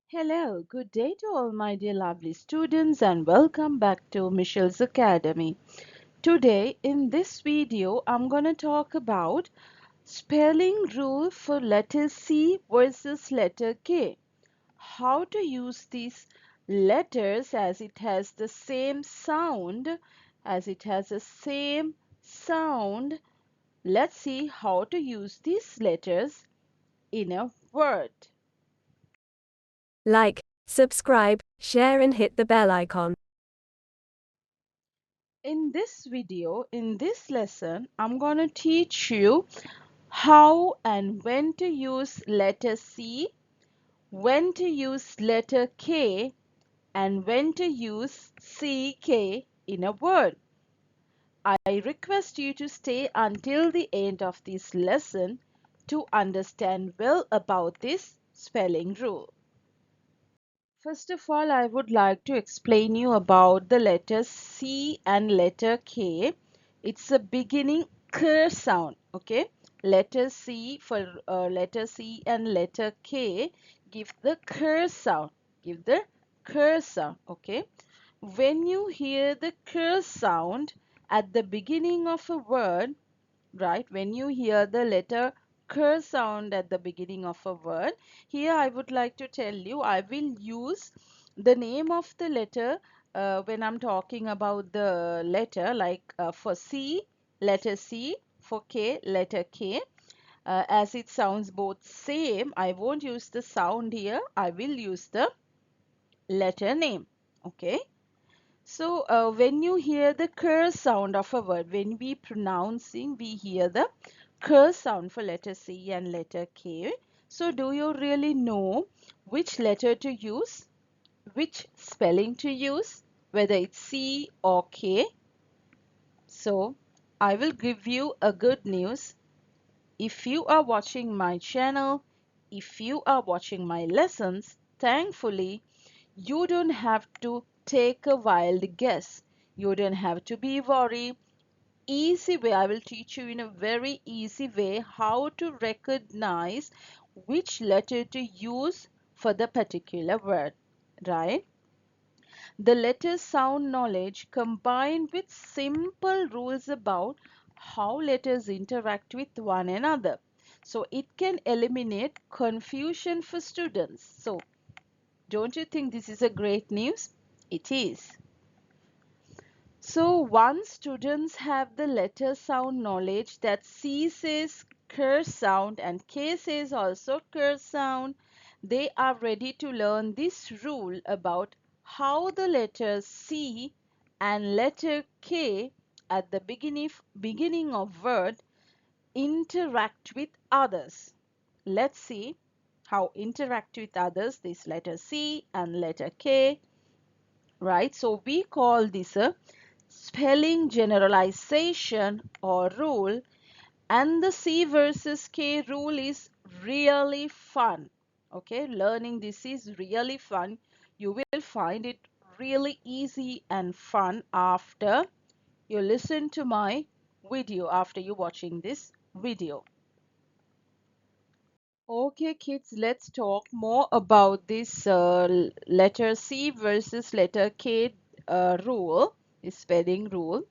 Hello, good day to all my dear lovely students and welcome back to Michelle's Academy. Today in this video I'm going to talk about spelling rule for letter C versus letter K. How to use these letters as it has the same sound, Let's see how to use these letters in a word. Like, subscribe, share and hit the bell icon. In this video, in this lesson, I'm going to teach you how and when to use letter C, when to use letter K, and when to use CK in a word. I request you to stay until the end of this lesson to understand well about this spelling rule. First of all, I would like to explain you about the letter C and letter K. It's a beginning k sound, okay? Letter C letter C and letter K give the k sound, okay? When you hear the k sound at the beginning of a word, right? When you hear the letter k sound at the beginning of a word, here I would like to tell you I will use the name of the letter when I'm talking about the letter, like for C, letter C, for K, letter K. As it sounds both same, I won't use the sound here, I will use the letter name, okay? So when you hear the k sound of a word, when we pronouncing, we hear the k sound for letter C and letter K. So do you really know which letter to use, which spelling to use, whether it's C or K? So I will give you a good news. If you are watching my channel, if you are watching my lessons, thankfully, you don't have to take a wild guess. You don't have to be worried. Easy way, I will teach you in a very easy way how to recognize which letter to use for the particular word, right? The letter sound knowledge combined with simple rules about how letters interact with one another. So it can eliminate confusion for students. So don't you think this is a great news? It is. So once students have the letter sound knowledge that C says ker sound and K says also ker sound, they are ready to learn this rule about how the letters C and letter K at the beginning of word interact with others. Let's see how interact with others this letter C and letter K, right? So we call this a spelling generalization or rule, and the C versus K rule is really fun. Okay, learning this is really fun. You will find it really easy and fun after you listen to my video, after you watching this video. Okay, kids, let's talk more about this letter C versus letter K rule, this spelling rule.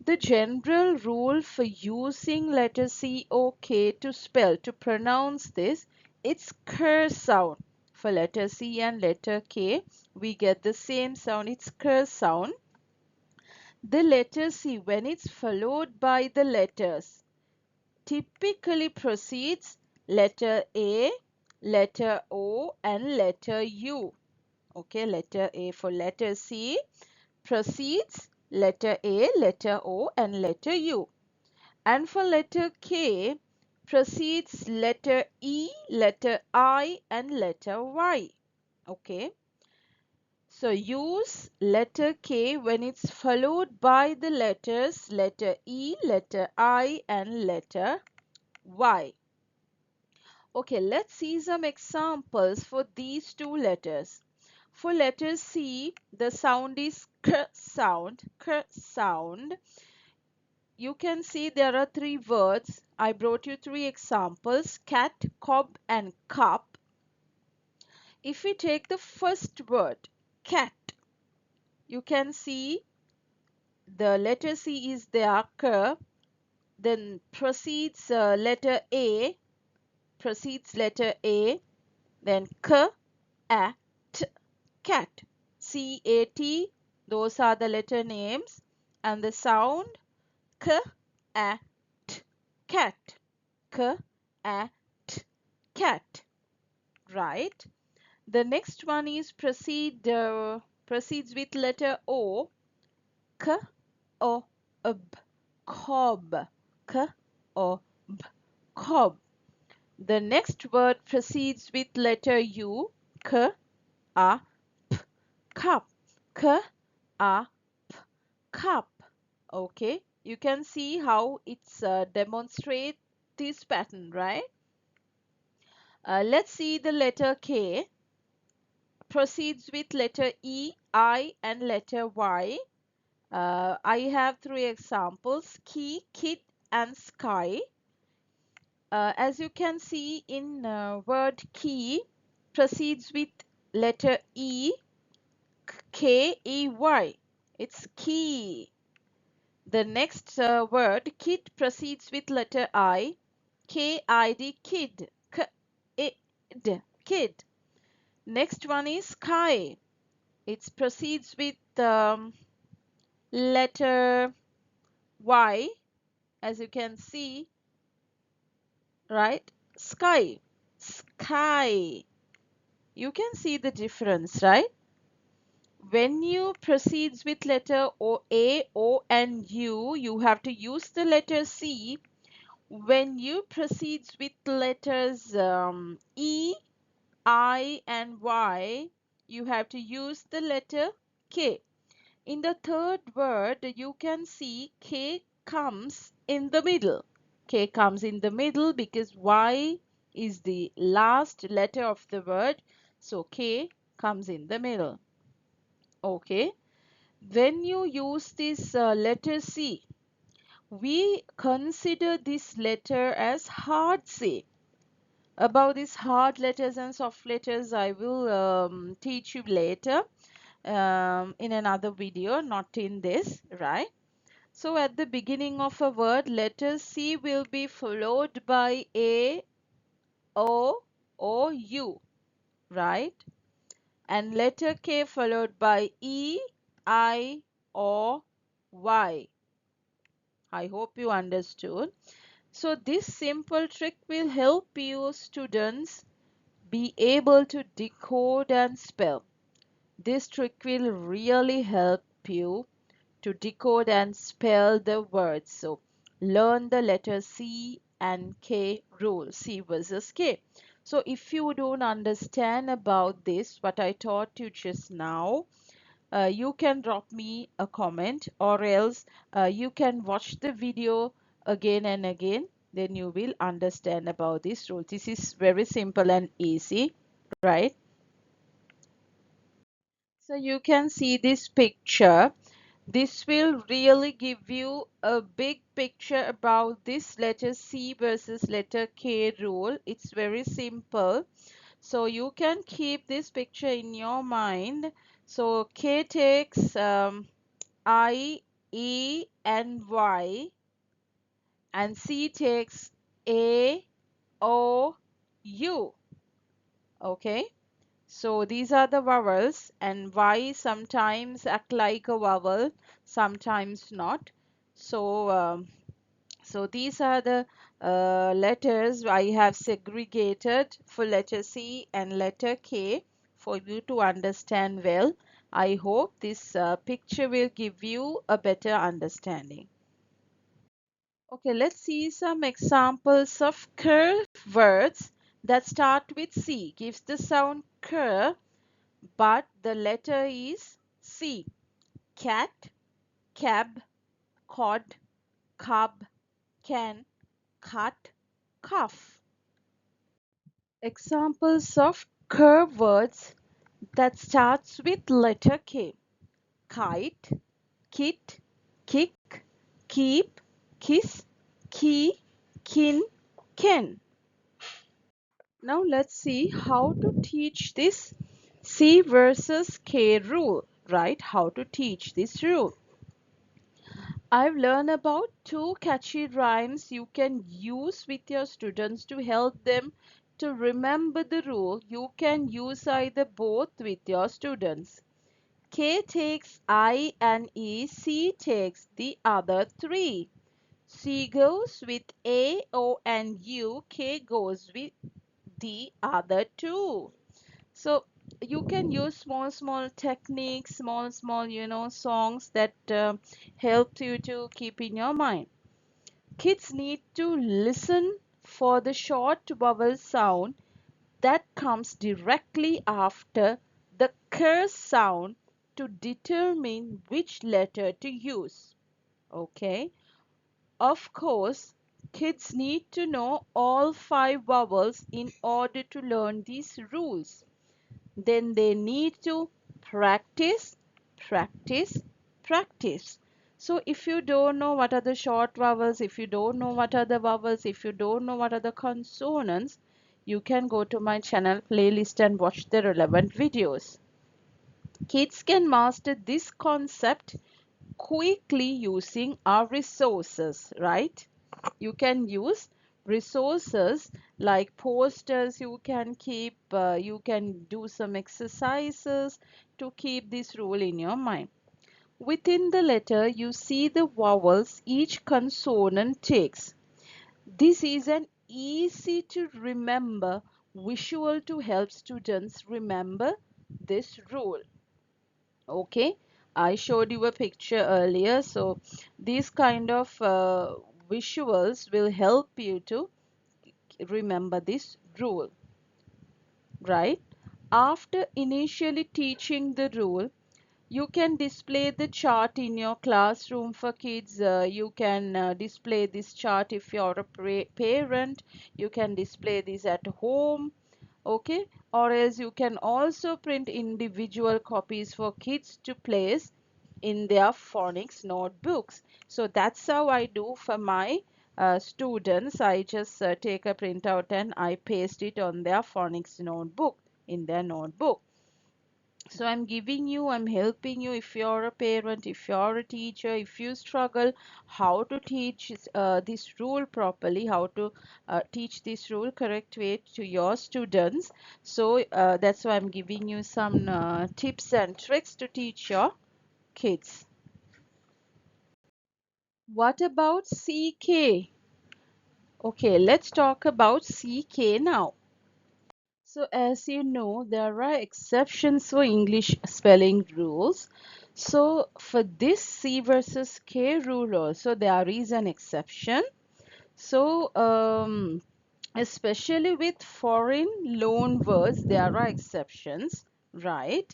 The general rule for using letter C or K to spell, to pronounce this, it's ker sound. For letter C and letter K, we get the same sound, it's ker sound. The letter C, when it's followed by the letters, typically precedes letter A, letter O, and letter U. Okay, letter A for letter C precedes letter A, letter O, and letter U. And for letter K, precedes letter E, letter I, and letter Y. Okay. So use letter K when it's followed by the letters letter E, letter I, and letter Y. Okay, let's see some examples for these two letters. For letter C, the sound is k sound, k sound. You can see there are three words. I brought you three examples: cat, cob, and cup. If we take the first word, cat, you can see the letter C is there, k, then proceeds letter A, then k, a, t, cat, C-A-T, those are the letter names, and the sound k, a, t, cat, k, a, t, cat, right? The next one is proceeds with letter O, k, o, b, cob, k, o, b, cob. The next word proceeds with letter U, k, a, p, cup, k, a, p, cup. Okay, you can see how it's demonstrate this pattern, right? Let's see the letter K. Proceeds with letter E, I, and letter Y. I have three examples: key, kid, and sky. As you can see in word key, proceeds with letter E, K-E-Y. It's key. The next word kid proceeds with letter I, K-I-D, kid. K-I-D, kid. Next one is sky. It proceeds with letter Y, as you can see, right? Sky, sky. You can see the difference, right? When you proceeds with letter O, A, O, and U, you have to use the letter C. When you proceeds with letters E, I, and Y, you have to use the letter K. In the third word, you can see K comes in the middle. K comes in the middle because Y is the last letter of the word. So K comes in the middle. Okay. When you use this letter C, we consider this letter as hard C. About these hard letters and soft letters, I will teach you later in another video, not in this, right? So at the beginning of a word, letter C will be followed by A, O, or U, right? And letter K followed by E, I, or Y. I hope you understood. So this simple trick will help you students be able to decode and spell. This trick will really help you to decode and spell the words. So learn the letter C and K rule, C versus K. So if you don't understand about this, what I taught you just now, you can drop me a comment, or else you can watch the video again and again. Then you will understand about this rule. This is very simple and easy, right? So you can see this picture. This will really give you a big picture about this letter C versus letter K rule. It's very simple. So you can keep this picture in your mind. So K takes I, E, and Y, and C takes A, O, U. Okay. So these are the vowels, and Y sometimes act like a vowel, sometimes not. So, so these are the letters I have segregated for letter C and letter K for you to understand well. I hope this picture will give you a better understanding. Okay, let's see some examples of curve words that start with C. Gives the sound cur, but the letter is C. Cat, cab, cod, cub, can, cut, cuff. Examples of curve words that starts with letter K. Kite, kit, kick, keep, kiss, key, kin, ken. Now let's see how to teach this C versus K rule, right? How to teach this rule. I've learned about two catchy rhymes you can use with your students to help them to remember the rule. You can use either both with your students. K takes I and E, C takes the other three. C goes with A, O, and U, K goes with the other two. So you can use small techniques, small songs that help you to keep in your mind. Kids need to listen for the short vowel sound that comes directly after the k sound to determine which letter to use. Okay, of course, kids need to know all five vowels in order to learn these rules. Then they need to practice, practice, practice. So if you don't know what are the short vowels, if you don't know what are the vowels, if you don't know what are the consonants, you can go to my channel playlist and watch the relevant videos. Kids can master this concept quickly using our resources, right? You can use resources like posters you can keep, you can do some exercises to keep this rule in your mind. Within the letter, you see the vowels each consonant takes. This is an easy to remember visual to help students remember this rule. Okay, I showed you a picture earlier, so these kind of visuals will help you to remember this rule, right? After initially teaching the rule, you can display the chart in your classroom for kids. You can display this chart if you're a parent. You can display this at home, okay? Or else you can also print individual copies for kids to place in their phonics notebooks. So that's how I do for my students. I just take a printout and I paste it on their phonics notebook, in their notebook. So I'm helping you if you're a parent, if you're a teacher, if you struggle how to teach this rule properly, how to teach this rule correct way to your students. So that's why I'm giving you some tips and tricks to teach your kids. What about CK? Okay, let's talk about CK now. So as you know, there are exceptions for English spelling rules. So for this C versus K rule also, there is an exception. So especially with foreign loan words, there are exceptions, right?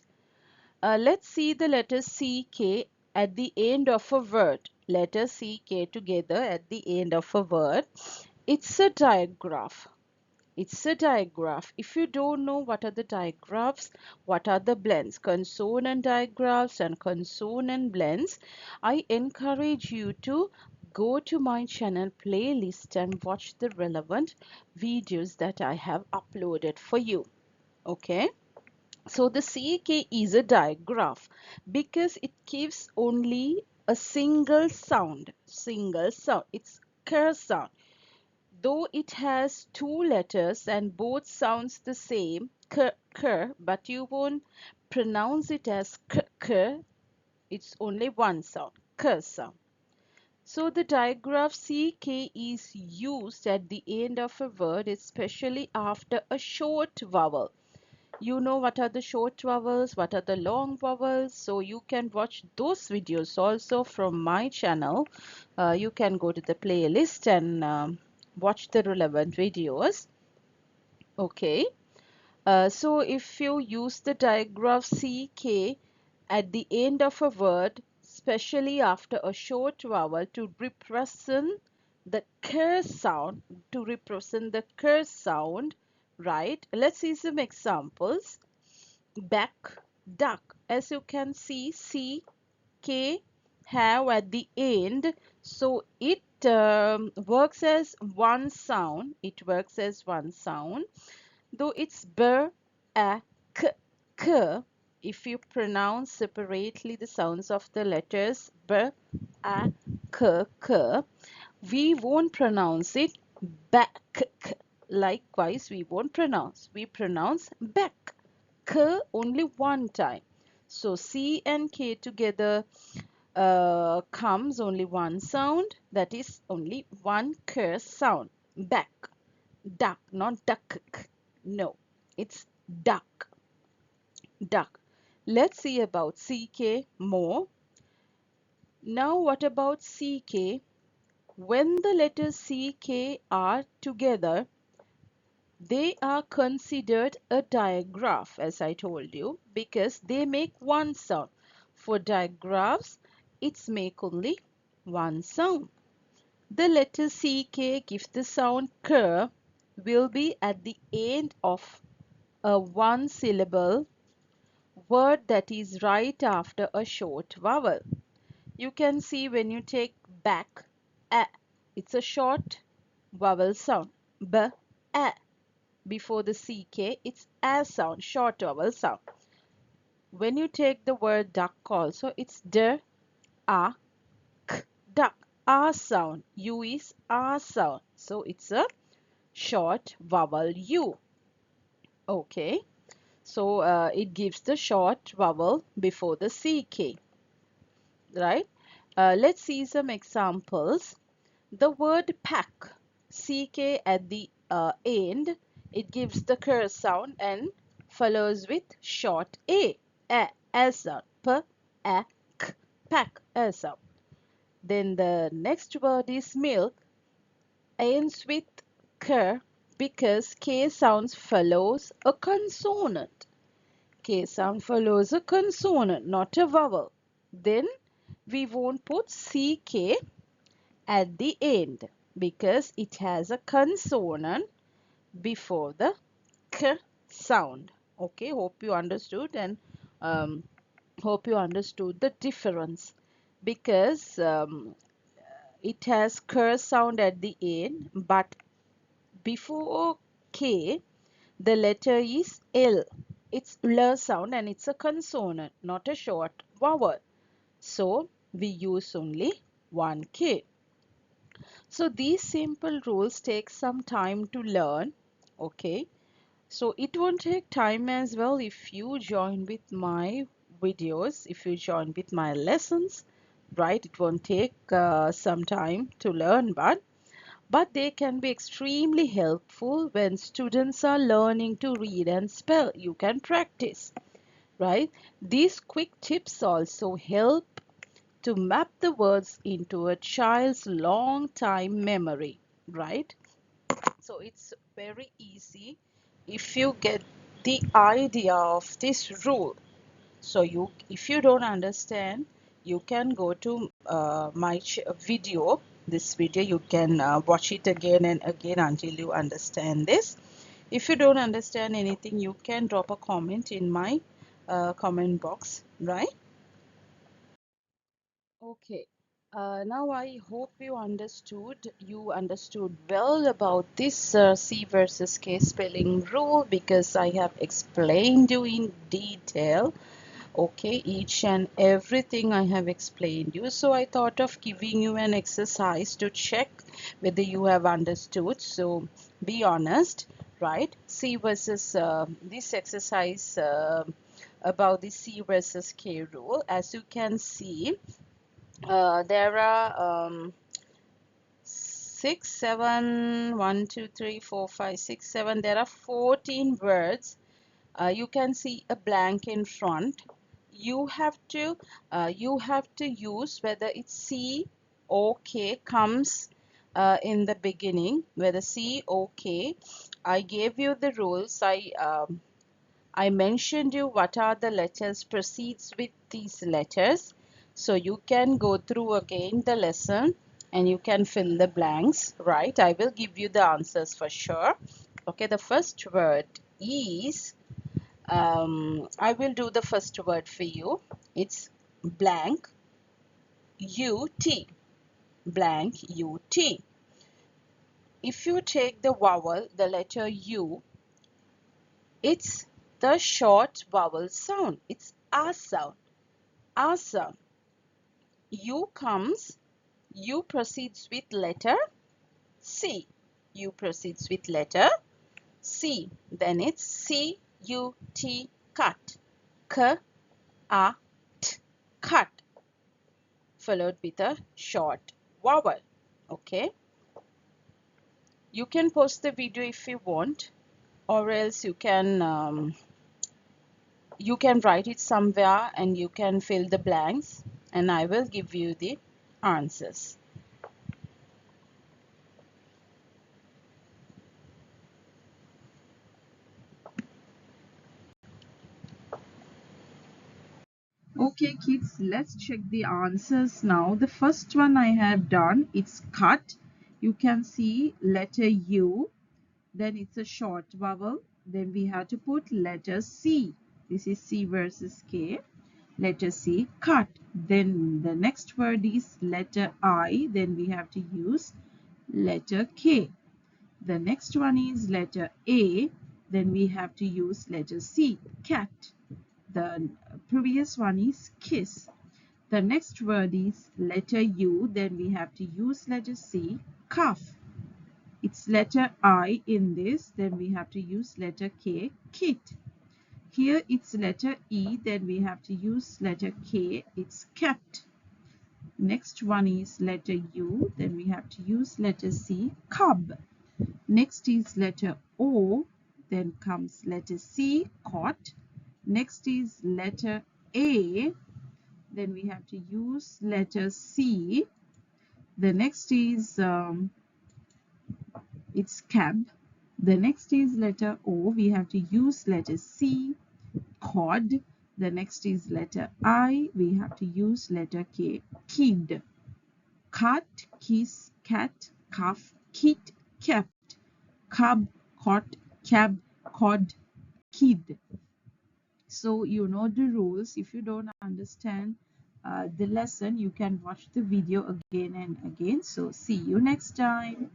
Let's see the letter CK at the end of a word. Letter CK together at the end of a word. It's a digraph. It's a digraph. If you don't know what are the digraphs, what are the blends, consonant digraphs and consonant blends, I encourage you to go to my channel playlist and watch the relevant videos that I have uploaded for you. Okay? So the CK is a digraph because it gives only a single sound. Single sound. It's k sound. Though it has two letters and both sounds the same, k, k, but you won't pronounce it as k, k. It's only one sound, k sound. So the digraph CK is used at the end of a word, especially after a short vowel. You know what are the short vowels, what are the long vowels, so you can watch those videos also from my channel. You can go to the playlist and watch the relevant videos. Okay, so if you use the digraph CK at the end of a word, especially after a short vowel to represent the k sound, right? Let's see some examples. Back, duck. As you can see, C, K have at the end. So it works as one sound. It works as one sound. Though it's b, a, k, K, if you pronounce separately the sounds of the letters B, A, K, we won't pronounce it back. Likewise, we won't pronounce. We pronounce back. K only one time. So C and K together comes only one sound. That is only one K sound. Back. Duck, not duck. No, it's duck. Duck. Let's see about CK more. Now what about CK? When the letters CK are together, they are considered a digraph, as I told you, because they make one sound. For digraphs, it's make only one sound. The letter CK gives the sound K will be at the end of a one syllable word that is right after a short vowel. You can see when you take back, a, it's a short vowel sound. B, a. Before the CK, it's a sound, short vowel sound. When you take the word duck also, it's d, a, k, duck. A sound. U is a sound. So it's a short vowel U. Okay. So it gives the short vowel before the CK. Right? Let's see some examples. The word pack, CK at the end, it gives the K sound and follows with short a sound, p, a, k, pack, a sound. Then the next word is milk, ends with K because K sounds follows a consonant. K sound follows a consonant, not a vowel. Then we won't put CK at the end because it has a consonant before the K sound. Okay, hope you understood and um, hope you understood the difference because it has K sound at the end, but before K the letter is L. It's L sound and it's a consonant, not a short vowel. So we use only one K. So these simple rules take some time to learn. Okay. So it won't take time as well if you join with my videos, if you join with my lessons, right? It won't take some time to learn, but they can be extremely helpful when students are learning to read and spell. You can practice, right? These quick tips also help to map the words into a child's long time memory, right? So it's very easy if you get the idea of this rule. So if you don't understand, you can go to my video, this video, you can watch it again and again until you understand this. If you don't understand anything, you can drop a comment in my comment box, right? Okay. Now I hope you understood well about this C versus K spelling rule because I have explained you in detail. Okay, each and everything I have explained you. So I thought of giving you an exercise to check whether you have understood. So be honest, right? C versus this exercise about the C versus K rule. As you can see, there are 6, 7, 1, 2, 3, 4, 5, 6, 7. There are 14 words. You can see a blank in front. You have to use whether it's C or K comes in the beginning. Whether C or K. I gave you the rules. I mentioned you what are the letters proceeds with these letters. So you can go through again the lesson and you can fill the blanks, right? I will give you the answers for sure. Okay, the first word is, I will do the first word for you. It's blank UT, blank UT. If you take the vowel, the letter U, it's the short vowel sound. It's a sound. A sound. U comes, U proceeds with letter C. U proceeds with letter C. Then it's C-U-T, cut. K-A-T, cut. Followed with a short vowel. Okay. You can pause the video if you want, or else you can write it somewhere and you can fill the blanks, and I will give you the answers. Okay, kids, let's check the answers now. The first one I have done, it's cut. You can see letter U, then it's a short vowel. Then we have to put letter C. This is C versus K. Letter C, cut. Then the next word is letter I. Then we have to use letter K. The next one is letter A. Then we have to use letter C, cat. The previous one is kiss. The next word is letter U. Then we have to use letter C, cuff. It's letter I in this. Then we have to use letter K, kit. Here it's letter E. Then we have to use letter K. It's kept. Next one is letter U. Then we have to use letter C, cub. Next is letter O. Then comes letter C, cot. Next is letter A. Then we have to use letter C. The next is it's cab. The next is letter O. We have to use letter C, cod. The next is letter I. We have to use letter K, kid. Cut, kiss, cat, cuff, kit, kept. Cub, cot, cab, cod, kid. So you know the rules. If you don't understand the lesson, you can watch the video again and again. So see you next time.